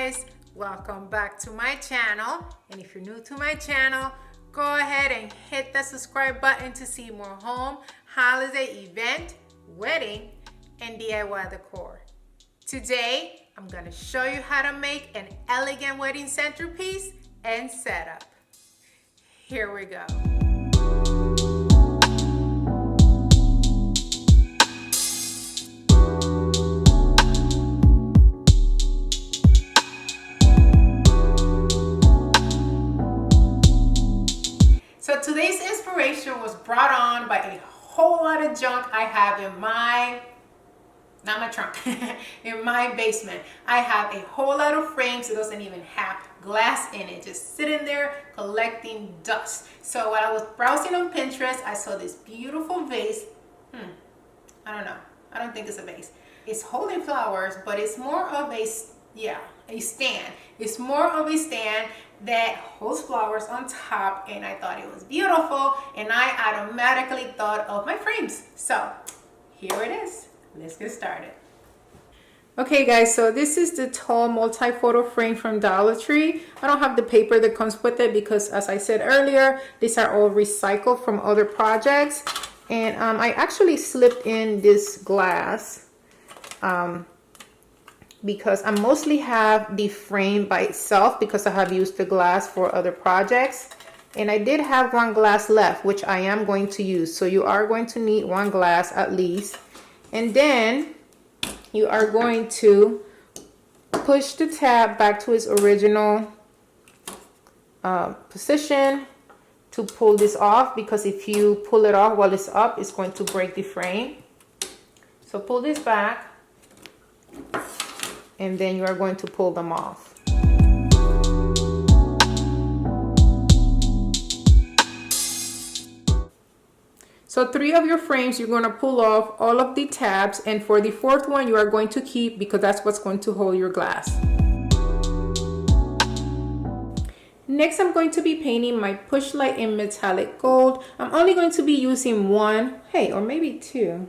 guys, welcome back to my channel. And if you're new to my channel, go ahead and hit the subscribe button to see more home, holiday event, wedding, and DIY decor. Today, I'm gonna show you how to make an elegant wedding centerpiece and setup. Here we go. So today's inspiration was brought on by a whole lot of junk I have in not my trunk, in my basement. I have a whole lot of frames that doesn't even have glass in it, just sitting there collecting dust. So while I was browsing on Pinterest, I saw this beautiful vase. I don't know. I don't think it's a vase. It's holding flowers, but it's more of a stand. It's more of a stand that holds flowers on top, and I thought it was beautiful, and I automatically thought of my frames. So here it is. Let's get started. Okay guys, so this is the tall multi-photo frame from Dollar Tree. I don't have the paper that comes with it because, as I said earlier, these are all recycled from other projects. And I actually slipped in this glass because I mostly have the frame by itself because I have used the glass for other projects. And I did have one glass left, which I am going to use. So you are going to need one glass at least. And then you are going to push the tab back to its original position to pull this off, because if you pull it off while it's up, it's going to break the frame. So pull this back, and then you are going to pull them off. So 3 of your frames, you're going to pull off all of the tabs, and for the 4th one, you are going to keep, because that's what's going to hold your glass. Next, I'm going to be painting my push light in metallic gold. I'm only going to be using one, or maybe 2.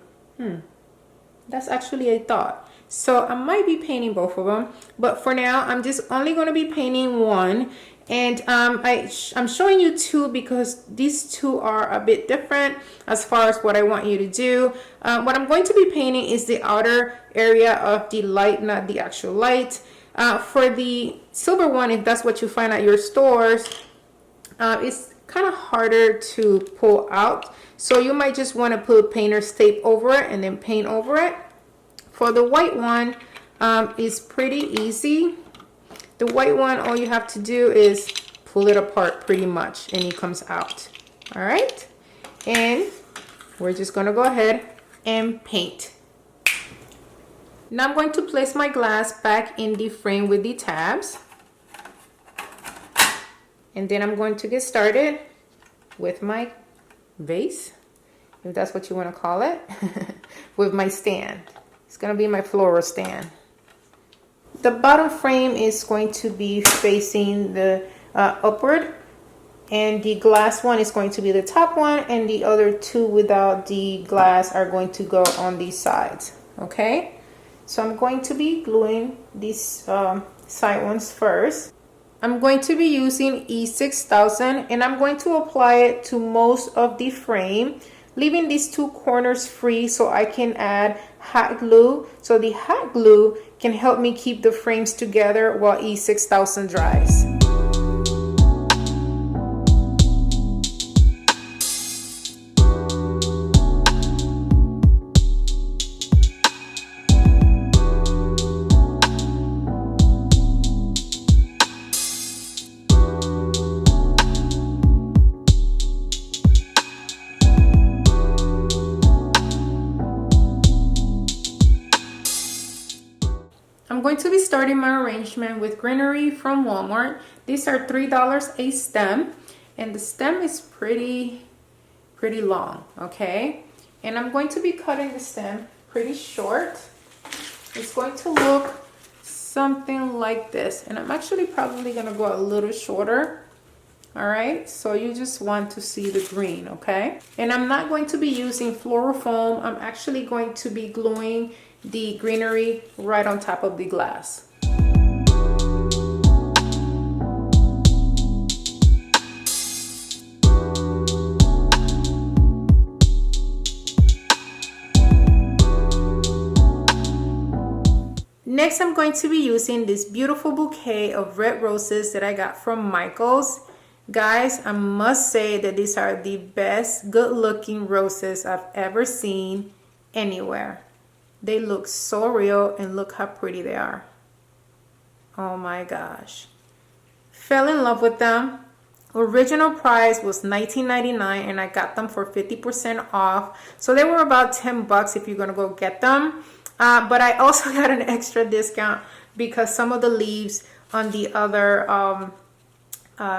That's actually a thought. So I might be painting both of them, but for now, I'm just only going to be painting one. And I'm showing you 2 because these 2 are a bit different as far as what I want you to do. What I'm going to be painting is the outer area of the light, not the actual light. For the silver one, if that's what you find at your stores, it's kind of harder to pull out. So you might just want to put painter's tape over it and then paint over it. For the white one, it's pretty easy. The white one, all you have to do is pull it apart pretty much, and it comes out. All right, and we're just gonna go ahead and paint. Now I'm going to place my glass back in the frame with the tabs, and then I'm going to get started with my vase, if that's what you want to call it, with my stand. It's gonna be my floral stand. The bottom frame is going to be facing the upward, and the glass one is going to be the top one, and the other 2 without the glass are going to go on these sides. Okay, so I'm going to be gluing these side ones first. I'm going to be using E6000, and I'm going to apply it to most of the frame, leaving these 2 corners free so I can add hot glue. So the hot glue can help me keep the frames together while E6000 dries. I'm going to be starting my arrangement with Greenery from Walmart. These are $3 a stem, and the stem is pretty long, okay? And I'm going to be cutting the stem pretty short. It's going to look something like this, and I'm actually probably gonna go a little shorter. All right, so you just want to see the green, okay? And I'm not going to be using floral foam. I'm actually going to be gluing the Greenery right on top of the glass. Next, I'm going to be using this beautiful bouquet of red roses that I got from Michael's. Guys, I must say that these are the best good looking roses I've ever seen anywhere. They look so real, and look how pretty they are. Oh my gosh. Fell in love with them. Original price was $19.99 and I got them for 50% off. So they were about $10 if you're gonna go get them. But I also got an extra discount because some of the leaves on the other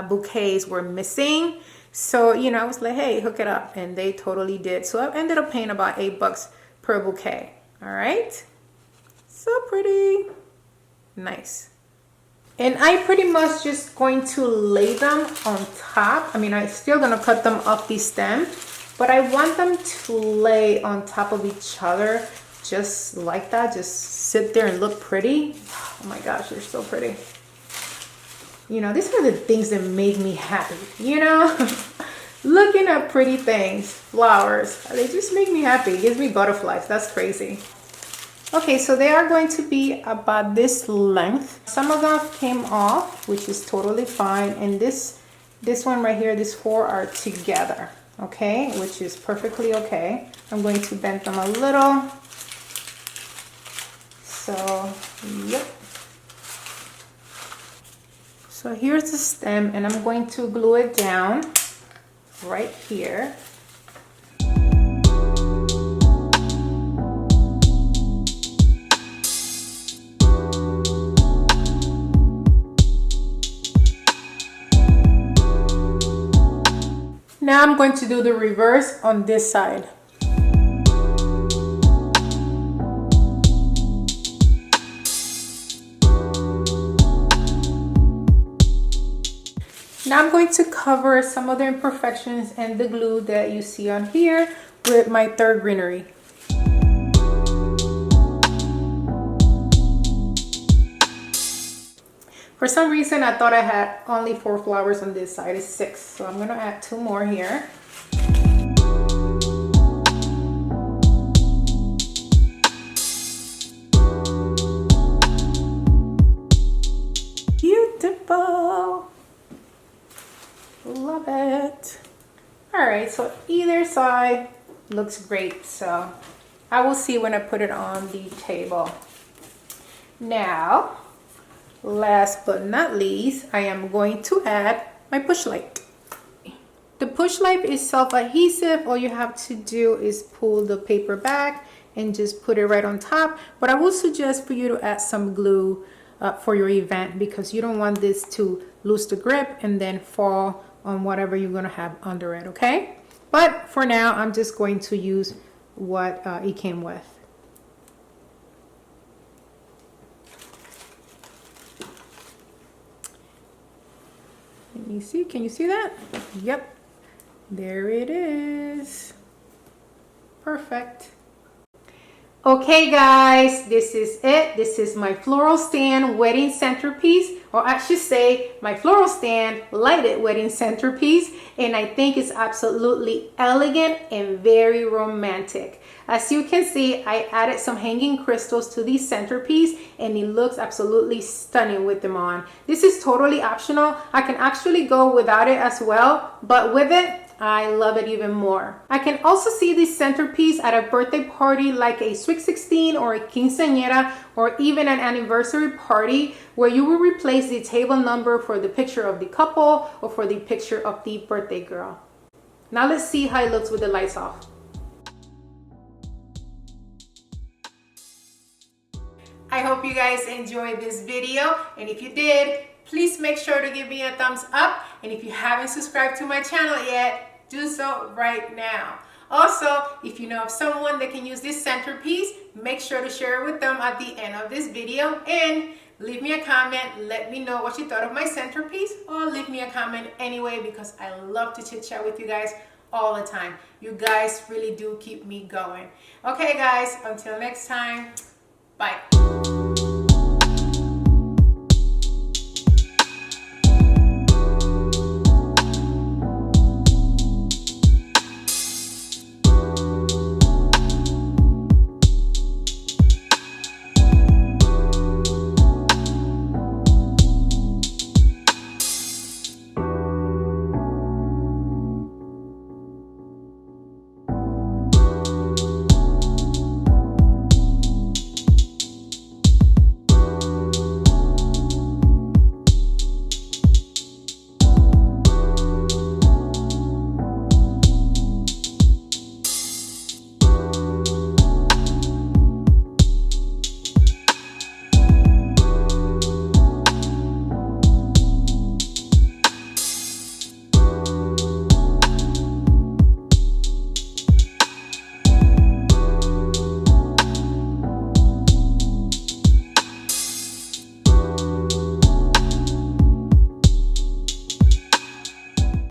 bouquets were missing. So, you know, I was like, hey, hook it up. And they totally did. So I ended up paying about $8 per bouquet. All right. So pretty. Nice. And I pretty much just going to lay them on top. I mean, I'm still going to cut them off the stem, but I want them to lay on top of each other just like that. Just sit there and look pretty. Oh my gosh, they're so pretty. You know, these are the things that make me happy, you know? Looking at pretty things, flowers, they just make me happy. It gives me butterflies. That's crazy. Okay, so they are going to be about this length. Some of them came off, which is totally fine. And this one right here, these four are together, okay? Which is perfectly okay. I'm going to bend them a little. So, yep. So here's the stem, and I'm going to glue it down right here. Now I'm going to do the reverse on this side. Now I'm going to cover some of the imperfections and the glue that you see on here with my third greenery. For some reason, I thought I had only 4 flowers on this side. It's 6, so I'm gonna add 2 more here. Beautiful. Love it. All right, so either side looks great. So I will see when I put it on the table. Now, last but not least, I am going to add my push light. The push light is self-adhesive. All you have to do is pull the paper back and just put it right on top. But I would suggest for you to add some glue for your event, because you don't want this to lose the grip and then fall on whatever you're gonna have under it, okay? But for now, I'm just going to use what it came with. Let me see, can you see that? Yep, there it is. Perfect. Okay guys, this is it. This is my floral stand wedding centerpiece, or I should say my floral stand lighted wedding centerpiece, and I think it's absolutely elegant and very romantic. As you can see, I added some hanging crystals to the centerpiece and it looks absolutely stunning with them on. This is totally optional. I can actually go without it as well, but with it, I love it even more. I can also see this centerpiece at a birthday party like a Sweet 16 or a quinceañera, or even an anniversary party where you will replace the table number for the picture of the couple or for the picture of the birthday girl. Now let's see how it looks with the lights off. I hope you guys enjoyed this video, and if you did, please make sure to give me a thumbs up, and if you haven't subscribed to my channel yet, do so right now. Also, if you know of someone that can use this centerpiece, make sure to share it with them at the end of this video, and leave me a comment. Let me know what you thought of my centerpiece, or leave me a comment anyway, because I love to chit chat with you guys all the time. You guys really do keep me going. Okay guys, until next time, bye.